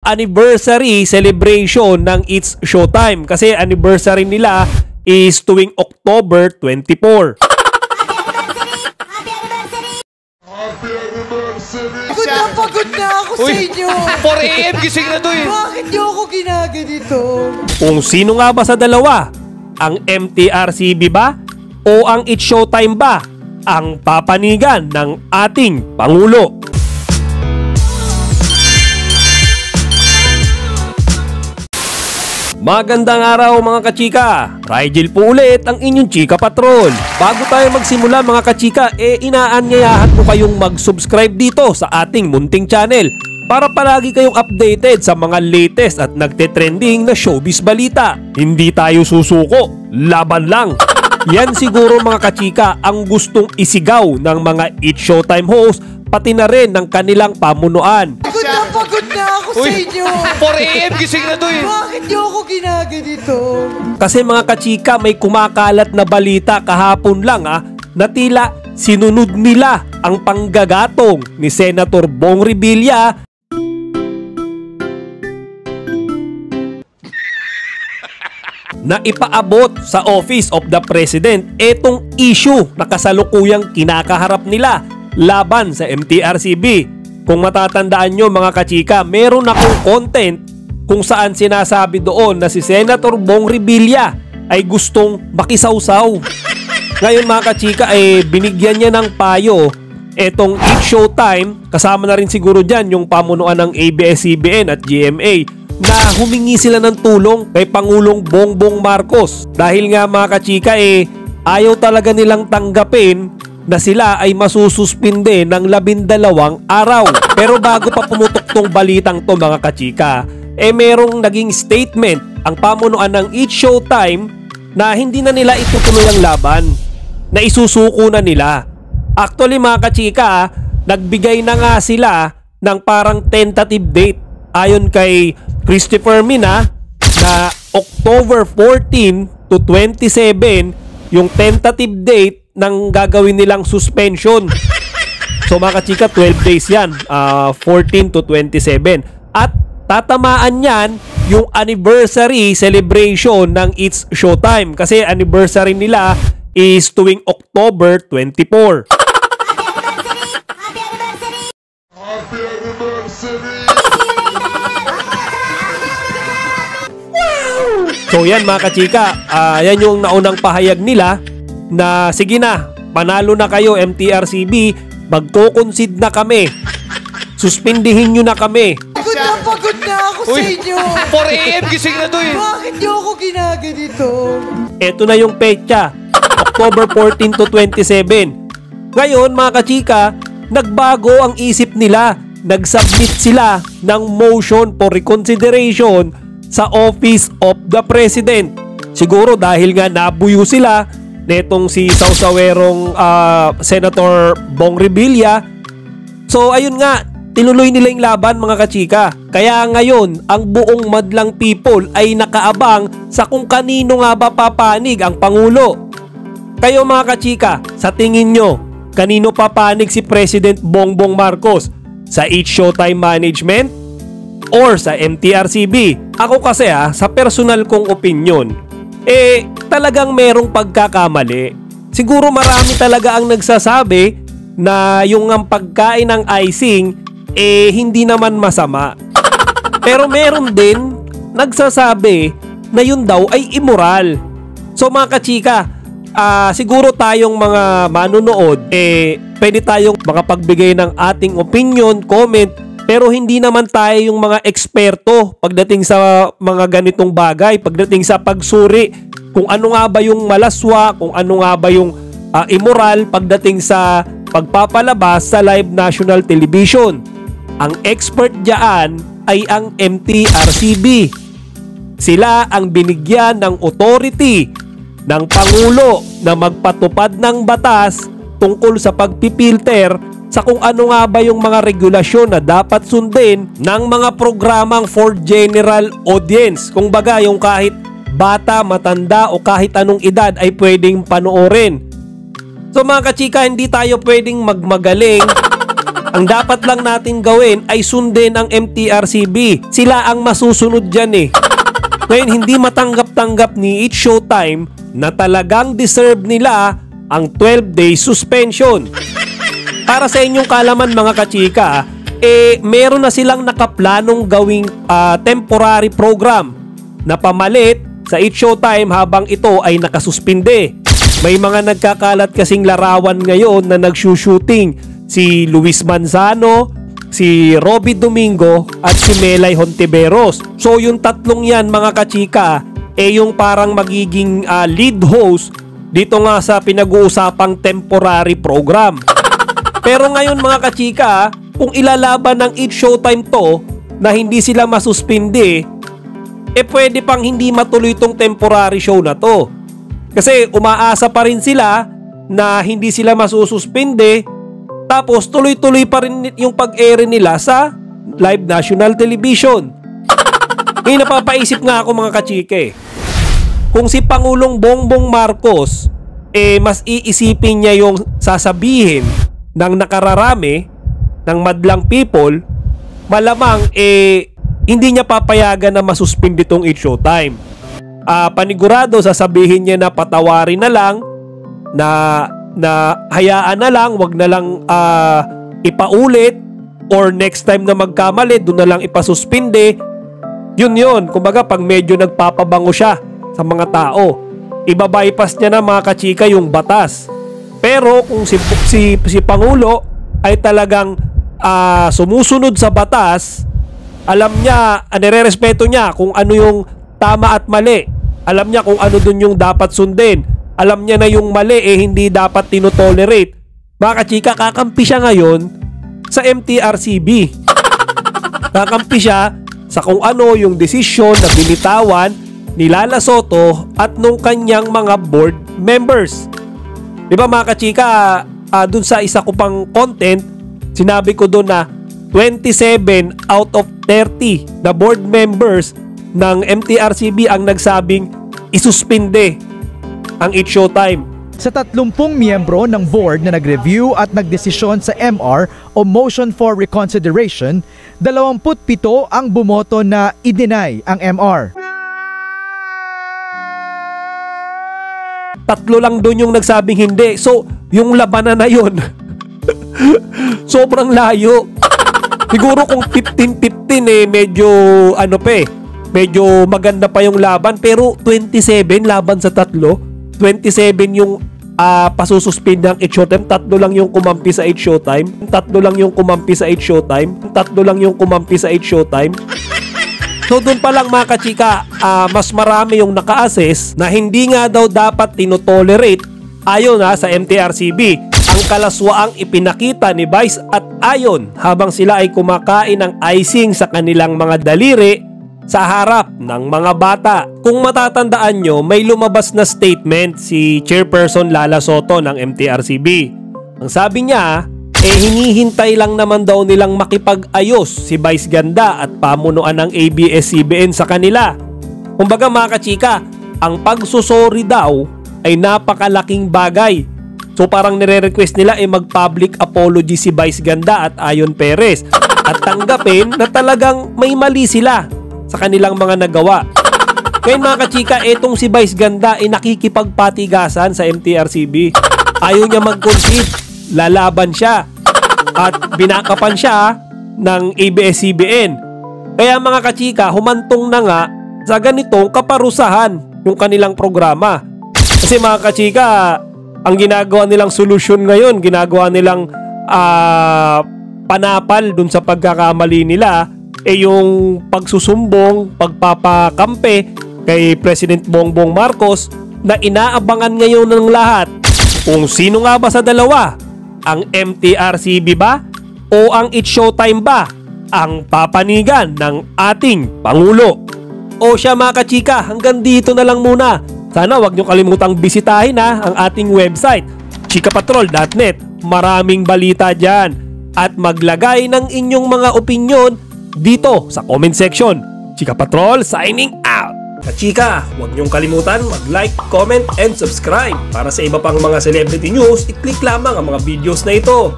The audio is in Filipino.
anniversary celebration ng It's Showtime. Kasi anniversary nila is tuwing October 24. Pagod na ako sa inyo. 4 AM gising na to eh. Bakit niyo ako ginaganito? Kung sino nga ba sa dalawa? Ang MTRCB ba? O ang It's Showtime ba? Ang papanigan ng ating Pangulo. Magandang araw mga kachika! Rigel po ulit ang inyong Chika Patrol. Bago tayo magsimula mga kachika, inaanyayahan ko kayong mag-subscribe dito sa ating munting channel para palagi kayong updated sa mga latest at nagte-trending na showbiz balita. Hindi tayo susuko, laban lang! Yan siguro mga kachika ang gustong isigaw ng mga It's Showtime host pati na rin ng kanilang pamunuan. Pagod na ako sa inyo. 4 AM gising na to eh. Bakit niyo ako ginaganito? Kasi mga kachika, may kumakalat na balita kahapon lang na tila sinunod nila ang panggagatong ni Senator Bong Revilla na ipaabot sa Office of the President etong issue na kasalukuyang kinakaharap nila laban sa MTRCB. Kung matatandaan nyo mga kachika, meron akong content kung saan sinasabi doon na si Senator Bong Revilla ay gustong makisawsaw. Ngayon mga kachika, binigyan niya ng payo etong It's Showtime, kasama na rin siguro dyan yung pamunuan ng ABS-CBN at GMA, na humingi sila ng tulong kay Pangulong Bongbong Marcos. Dahil nga mga kachika, ayaw talaga nilang tanggapin na sila ay masususpinde ng 12 araw. Pero bago pa pumutok tong balitang to mga kachika, merong naging statement ang pamunuan ng It's Showtime na hindi na nila itutuloy ang laban, na isusuko na nila. Actually mga kachika, nagbigay na nga sila ng parang tentative date ayon kay Christopher Mina na October 14 to 27 yung tentative date ng gagawin nilang suspension. So mga kachika, 12 days yan, 14 to 27. At tatamaan yan yung anniversary celebration ng It's Showtime. Kasi anniversary nila is tuwing October 24. Happy anniversary! So yan mga kachika, yan yung naunang pahayag nila na sige na, panalo na kayo MTRCB, magko-concede na kami, suspindihin nyo na kami. Pagod na ako sa inyo. 4 AM gising na to eh. Bakit niyo ako ginaganito? Eto na yung petsa, October 14 to 27. Ngayon mga kachika, nagbago ang isip nila. Nagsubmit sila ng motion for reconsideration sa Office of the President. Siguro dahil nga nabuyo sila netong si Sausawerong Senator Bong Revilla. So ayun nga, tinuloy nila yung laban mga kachika. Kaya ngayon, ang buong madlang people ay nakaabang sa kung kanino nga ba papanig ang Pangulo. Kayo mga kachika, sa tingin nyo, kanino papanig si President Bongbong Marcos? Sa It's Showtime Management or sa MTRCB? Ako kasi sa personal kong opinion, talagang merong pagkakamali. Siguro marami talaga ang nagsasabi na yung ang pagkain ng icing hindi naman masama. Pero meron din nagsasabi na yun daw ay immoral. So mga kachika, siguro tayong mga manunood, pwede tayong makapagbigay ng ating opinion, comment, pero hindi naman tayo yung mga eksperto pagdating sa mga ganitong bagay, pagdating sa pagsuri kung ano nga ba yung malaswa, kung ano nga ba yung immoral pagdating sa pagpapalabas sa live national television. Ang expert diyan ay ang MTRCB. Sila ang binigyan ng authority ng Pangulo na magpatupad ng batas tungkol sa pagpipilter sa kung ano nga ba yung mga regulasyon na dapat sundin ng mga programang for general audience. Kung baga yung kahit bata, matanda o kahit anong edad ay pwedeng panoorin. So mga kachika, hindi tayo pwedeng magmagaling Ang dapat lang natin gawin ay sundin ang MTRCB. Sila ang masusunod dyan eh. Ngayon, hindi matanggap-tanggap ni It's Showtime na talagang deserve nila ang 12-day suspension. Para sa inyong kalaman mga kachika, meron na silang nakaplanong gawing temporary program na pamalit sa It's Showtime habang ito ay nakasuspinde. May mga nagkakalat kasing larawan ngayon na nagsushooting si Luis Manzano, si Robby Domingo at si Melay Hontiveros. So yung tatlong yan mga kachika yung parang magiging lead host dito nga sa pinag-uusapang temporary program. Pero ngayon mga kachika, kung ilalaban ng It's Showtime to na hindi sila masuspindi, pwede pang hindi matuloy tong temporary show na to. Kasi umaasa pa rin sila na hindi sila masususpindi, tapos tuloy-tuloy pa rin yung pag-air nila sa live national television. Ngayon napapaisip nga ako mga kachike, kung si Pangulong Bongbong Marcos mas iisipin niya yung sasabihin ng nakararami ng madlang people, malamang hindi niya papayagan na masuspindi tong It's Showtime. Panigurado sasabihin niya na patawarin na lang, na hayaan na lang, wag na lang ipaulit, or next time na magkamali doon na lang ipasuspinde. Yun, kumbaga pag medyo nagpapabango siya sa mga tao, ibabypass niya na mga kachika yung batas. Pero kung si Pangulo ay talagang sumusunod sa batas, alam niya, nirerespeto niya kung ano yung tama at mali, alam niya kung ano dun yung dapat sundin, alam niya na yung mali hindi dapat tinotolerate, mga kachika, kakampi siya ngayon sa MTRCB. Kakampi siya sa kung ano yung desisyon na binitawan ni Lala Soto at nung kanyang mga board members. Diba mga kachika, dun sa isa ko pang content, sinabi ko dun na 27 out of 30 na board members ng MTRCB ang nagsabing isuspinde ang It's Showtime. Sa 30 miyembro ng board na nag-review at nagdesisyon sa MR o Motion for Reconsideration, 27 ang bumoto na i-deny ang MR. 3 lang doon yung nagsabing hindi. So, yung labanan na yun, sobrang layo. Siguro kung 15-15 medyo medyo maganda pa yung laban. Pero 27 laban sa 3. 27 yung pasususpend ng It's Showtime. 3 lang yung kumampi sa It's Showtime. 3 lang yung kumampi sa It's Showtime. 3 lang yung kumampi sa It's Showtime. So doon pa lang mga kachika, mas marami yung naka-assess na hindi nga daw dapat tinotolerate ayon sa MTRCB ang kalaswaang ipinakita ni Vice at Ayon habang sila ay kumakain ng icing sa kanilang mga daliri sa harap ng mga bata. Kung matatandaan nyo, may lumabas na statement si Chairperson Lala Soto ng MTRCB. Ang sabi niya, hinihintay lang naman daw nilang makipag-ayos si Vice Ganda at pamunuan ng ABS-CBN sa kanila. Kumbaga mga kachika, ang pagsusori daw ay napakalaking bagay. So parang nire-request nila mag-public apology si Vice Ganda at Ayon Perez at tanggapin na talagang may mali sila sa kanilang mga nagawa. Ngayon mga kachika, etong si Vice Ganda nakikipagpatigasan sa MTRCB. Ayaw niya mag-concede, lalaban siya at binakapan siya ng ABS-CBN. Kaya mga kachika, humantong na nga sa ganitong kaparusahan yung kanilang programa. Kasi mga kachika, ang ginagawa nilang solusyon ngayon, ginagawa nilang panapal dun sa pagkakamali nila, yung pagsusumbong, pagpapakampe kay President Bongbong Marcos na inaabangan ngayon ng lahat kung sino nga ba sa dalawa, ang MTRCB ba o ang It's Showtime ba ang papanigan ng ating Pangulo. O siya mga kachika, hanggang dito na lang muna. Sana wag nyo kalimutang bisitahin ang ating website, chikapatrol.net. Maraming balita dyan at maglagay ng inyong mga opinyon dito sa comment section. Chika Patrol signing out. Kachika, huwag niyong kalimutan mag-like, comment, and subscribe. Para sa iba pang mga celebrity news, i-click lamang ang mga videos na ito.